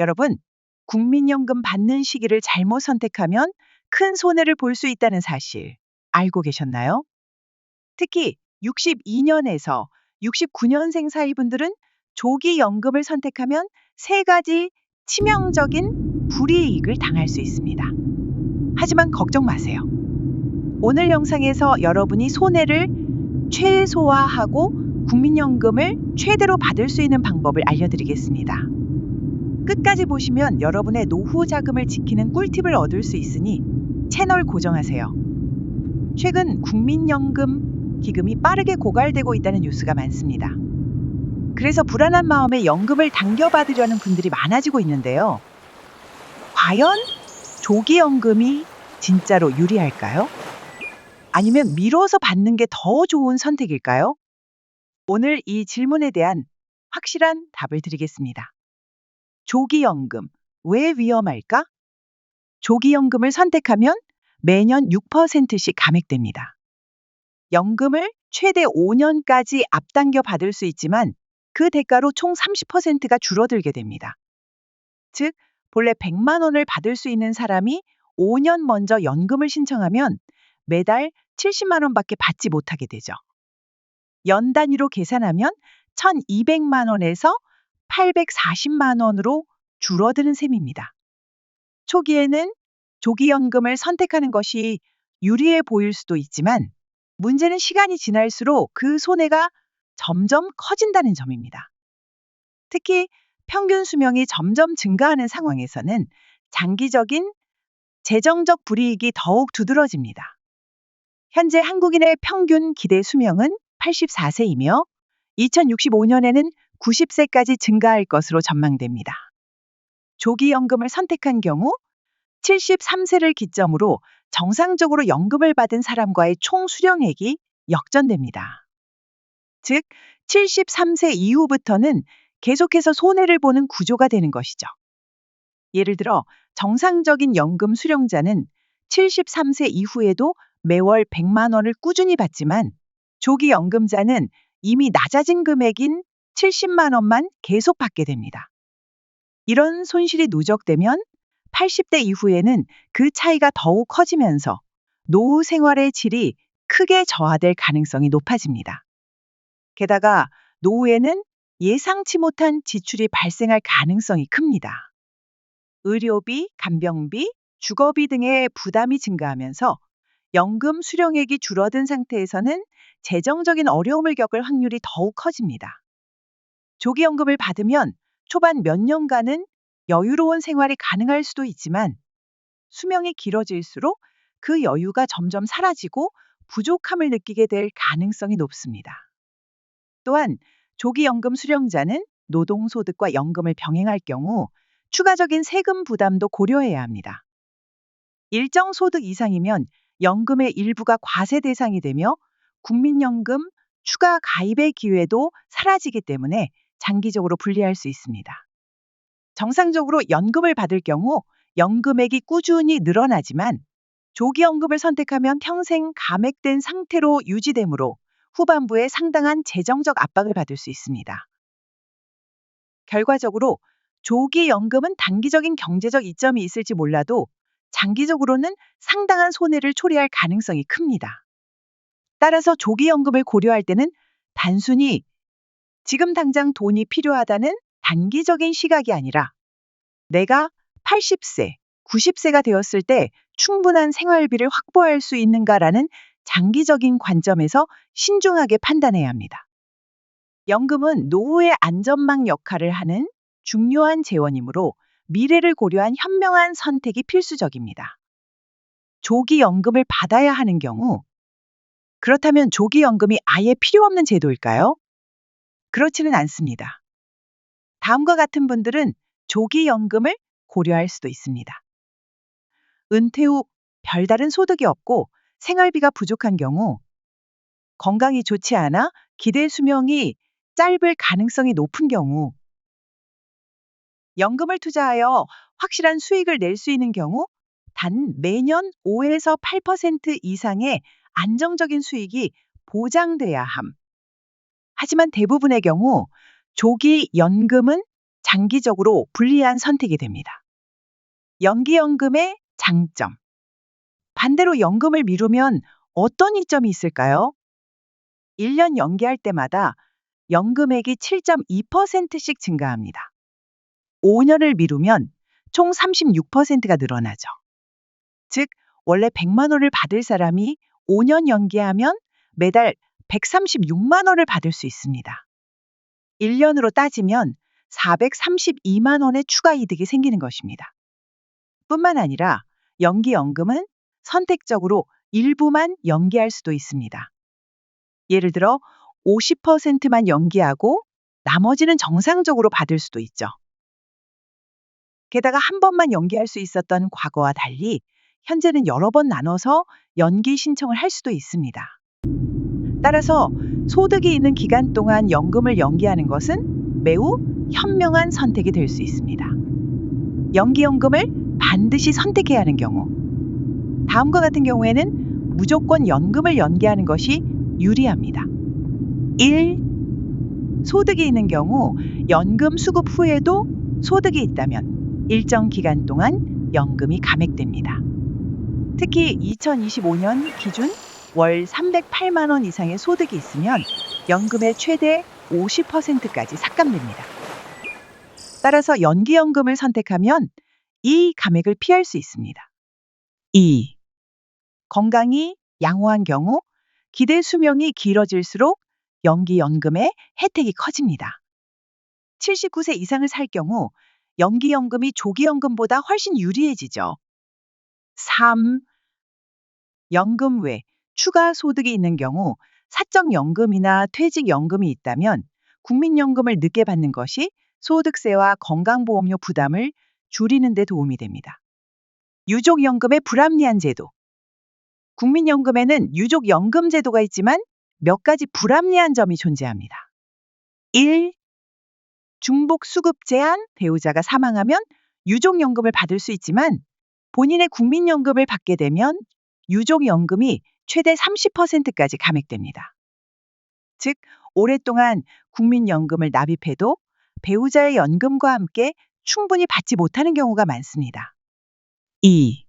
여러분, 국민연금 받는 시기를 잘못 선택하면 큰 손해를 볼 수 있다는 사실 알고 계셨나요? 특히 62년에서 69년생 사이 분들은 조기 연금을 선택하면 세 가지 치명적인 불이익을 당할 수 있습니다. 하지만 걱정 마세요. 오늘 영상에서 여러분이 손해를 최소화하고 국민연금을 최대로 받을 수 있는 방법을 알려드리겠습니다. 끝까지 보시면 여러분의 노후 자금을 지키는 꿀팁을 얻을 수 있으니 채널 고정하세요. 최근 국민연금 기금이 빠르게 고갈되고 있다는 뉴스가 많습니다. 그래서 불안한 마음에 연금을 당겨받으려는 분들이 많아지고 있는데요. 과연 조기연금이 진짜로 유리할까요? 아니면 미뤄서 받는 게 더 좋은 선택일까요? 오늘 이 질문에 대한 확실한 답을 드리겠습니다. 조기연금, 왜 위험할까? 조기연금을 선택하면 매년 6%씩 감액됩니다. 연금을 최대 5년까지 앞당겨 받을 수 있지만 그 대가로 총 30%가 줄어들게 됩니다. 즉, 본래 100만 원을 받을 수 있는 사람이 5년 먼저 연금을 신청하면 매달 70만 원밖에 받지 못하게 되죠. 연 단위로 계산하면 1,200만 원에서 840만 원으로 줄어드는 셈입니다. 초기에는 조기연금을 선택하는 것이 유리해 보일 수도 있지만 문제는 시간이 지날수록 그 손해가 점점 커진다는 점입니다. 특히 평균 수명이 점점 증가하는 상황에서는 장기적인 재정적 불이익이 더욱 두드러집니다. 현재 한국인의 평균 기대 수명은 84세이며 2065년에는 90세까지 증가할 것으로 전망됩니다. 조기연금을 선택한 경우 73세를 기점으로 정상적으로 연금을 받은 사람과의 총 수령액이 역전됩니다. 즉, 73세 이후부터는 계속해서 손해를 보는 구조가 되는 것이죠. 예를 들어 정상적인 연금 수령자는 73세 이후에도 매월 100만 원을 꾸준히 받지만 조기 연금자는 이미 낮아진 금액인 70만 원만 계속 받게 됩니다. 이런 손실이 누적되면 80대 이후에는 그 차이가 더욱 커지면서 노후 생활의 질이 크게 저하될 가능성이 높아집니다. 게다가 노후에는 예상치 못한 지출이 발생할 가능성이 큽니다. 의료비, 간병비, 주거비 등의 부담이 증가하면서 연금 수령액이 줄어든 상태에서는 재정적인 어려움을 겪을 확률이 더욱 커집니다. 조기연금을 받으면 초반 몇 년간은 여유로운 생활이 가능할 수도 있지만 수명이 길어질수록 그 여유가 점점 사라지고 부족함을 느끼게 될 가능성이 높습니다. 또한 조기연금 수령자는 노동소득과 연금을 병행할 경우 추가적인 세금 부담도 고려해야 합니다. 일정 소득 이상이면 연금의 일부가 과세 대상이 되며 국민연금 추가 가입의 기회도 사라지기 때문에 장기적으로 불리할 수 있습니다. 정상적으로 연금을 받을 경우 연금액이 꾸준히 늘어나지만 조기연금을 선택하면 평생 감액된 상태로 유지되므로 후반부에 상당한 재정적 압박을 받을 수 있습니다. 결과적으로 조기연금은 단기적인 경제적 이점이 있을지 몰라도 장기적으로는 상당한 손해를 초래할 가능성이 큽니다. 따라서 조기연금을 고려할 때는 단순히 지금 당장 돈이 필요하다는 단기적인 시각이 아니라 내가 80세, 90세가 되었을 때 충분한 생활비를 확보할 수 있는가라는 장기적인 관점에서 신중하게 판단해야 합니다. 연금은 노후의 안전망 역할을 하는 중요한 재원이므로 미래를 고려한 현명한 선택이 필수적입니다. 조기연금을 받아야 하는 경우, 그렇다면 조기연금이 아예 필요 없는 제도일까요? 그렇지는 않습니다. 다음과 같은 분들은 조기연금을 고려할 수도 있습니다. 은퇴 후 별다른 소득이 없고 생활비가 부족한 경우, 건강이 좋지 않아 기대 수명이 짧을 가능성이 높은 경우, 연금을 투자하여 확실한 수익을 낼 수 있는 경우 단 매년 5에서 8% 이상의 안정적인 수익이 보장돼야 함. 하지만 대부분의 경우 조기 연금은 장기적으로 불리한 선택이 됩니다. 연기연금의 장점. 반대로 연금을 미루면 어떤 이점이 있을까요? 1년 연기할 때마다 연금액이 7.2%씩 증가합니다. 5년을 미루면 총 36%가 늘어나죠. 즉, 원래 100만 원을 받을 사람이 5년 연기하면 매달 136만 원을 받을 수 있습니다. 1년으로 따지면 432만 원의 추가 이득이 생기는 것입니다. 뿐만 아니라 연기연금은 선택적으로 일부만 연기할 수도 있습니다. 예를 들어 50%만 연기하고 나머지는 정상적으로 받을 수도 있죠. 게다가 한 번만 연기할 수 있었던 과거와 달리 현재는 여러 번 나눠서 연기 신청을 할 수도 있습니다. 따라서 소득이 있는 기간 동안 연금을 연기하는 것은 매우 현명한 선택이 될 수 있습니다. 연기연금을 반드시 선택해야 하는 경우. 다음과 같은 경우에는 무조건 연금을 연기하는 것이 유리합니다. 1. 소득이 있는 경우 연금 수급 후에도 소득이 있다면 일정 기간 동안 연금이 감액됩니다. 특히 2025년 기준 월 308만 원 이상의 소득이 있으면 연금의 최대 50%까지 삭감됩니다. 따라서 연기연금을 선택하면 이 감액을 피할 수 있습니다. 2. 건강이 양호한 경우 기대 수명이 길어질수록 연기연금의 혜택이 커집니다. 79세 이상을 살 경우 연기연금이 조기연금보다 훨씬 유리해지죠. 3. 연금 외 추가 소득이 있는 경우 사적연금이나 퇴직연금이 있다면 국민연금을 늦게 받는 것이 소득세와 건강보험료 부담을 줄이는 데 도움이 됩니다. 유족연금의 불합리한 제도. 국민연금에는 유족연금 제도가 있지만 몇 가지 불합리한 점이 존재합니다. 1. 중복 수급 제한, 배우자가 사망하면 유족연금을 받을 수 있지만 본인의 국민연금을 받게 되면 유족연금이 최대 30%까지 감액됩니다. 즉, 오랫동안 국민연금을 납입해도 배우자의 연금과 함께 충분히 받지 못하는 경우가 많습니다. 2.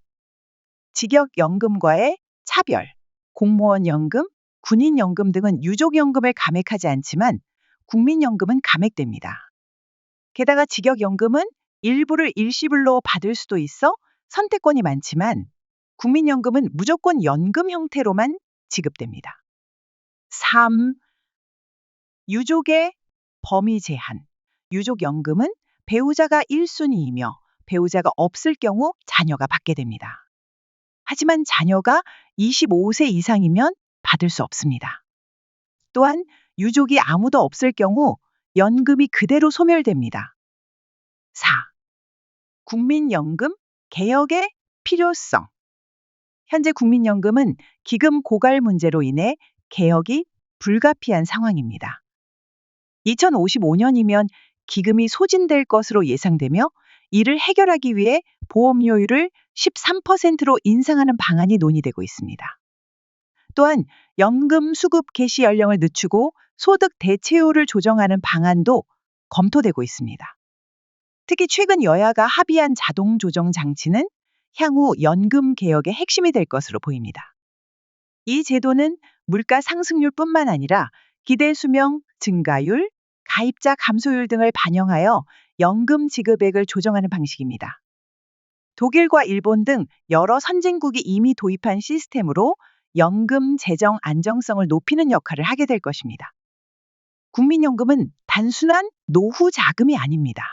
직역연금과의 차별. 공무원연금, 군인연금 등은 유족연금을 감액하지 않지만 국민연금은 감액됩니다. 게다가 직역연금은 일부를 일시불로 받을 수도 있어 선택권이 많지만 국민연금은 무조건 연금 형태로만 지급됩니다. 3. 유족의 범위 제한. 유족연금은 배우자가 1순위이며 배우자가 없을 경우 자녀가 받게 됩니다. 하지만 자녀가 25세 이상이면 받을 수 없습니다. 또한 유족이 아무도 없을 경우 연금이 그대로 소멸됩니다. 4. 국민연금 개혁의 필요성. 현재 국민연금은 기금 고갈 문제로 인해 개혁이 불가피한 상황입니다. 2055년이면 기금이 소진될 것으로 예상되며 이를 해결하기 위해 보험료율을 13%로 인상하는 방안이 논의되고 있습니다. 또한 연금 수급 개시 연령을 늦추고 소득 대체율을 조정하는 방안도 검토되고 있습니다. 특히 최근 여야가 합의한 자동 조정 장치는 향후 연금 개혁의 핵심이 될 것으로 보입니다. 이 제도는 물가 상승률뿐만 아니라 기대 수명 증가율, 가입자 감소율 등을 반영하여 연금 지급액을 조정하는 방식입니다. 독일과 일본 등 여러 선진국이 이미 도입한 시스템으로 연금 재정 안정성을 높이는 역할을 하게 될 것입니다. 국민연금은 단순한 노후 자금이 아닙니다.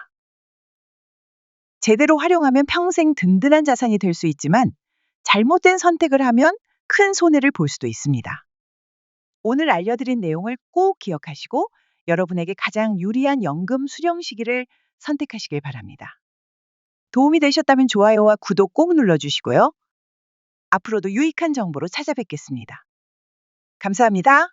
제대로 활용하면 평생 든든한 자산이 될 수 있지만 잘못된 선택을 하면 큰 손해를 볼 수도 있습니다. 오늘 알려드린 내용을 꼭 기억하시고 여러분에게 가장 유리한 연금 수령 시기를 선택하시길 바랍니다. 도움이 되셨다면 좋아요와 구독 꼭 눌러주시고요. 앞으로도 유익한 정보로 찾아뵙겠습니다. 감사합니다.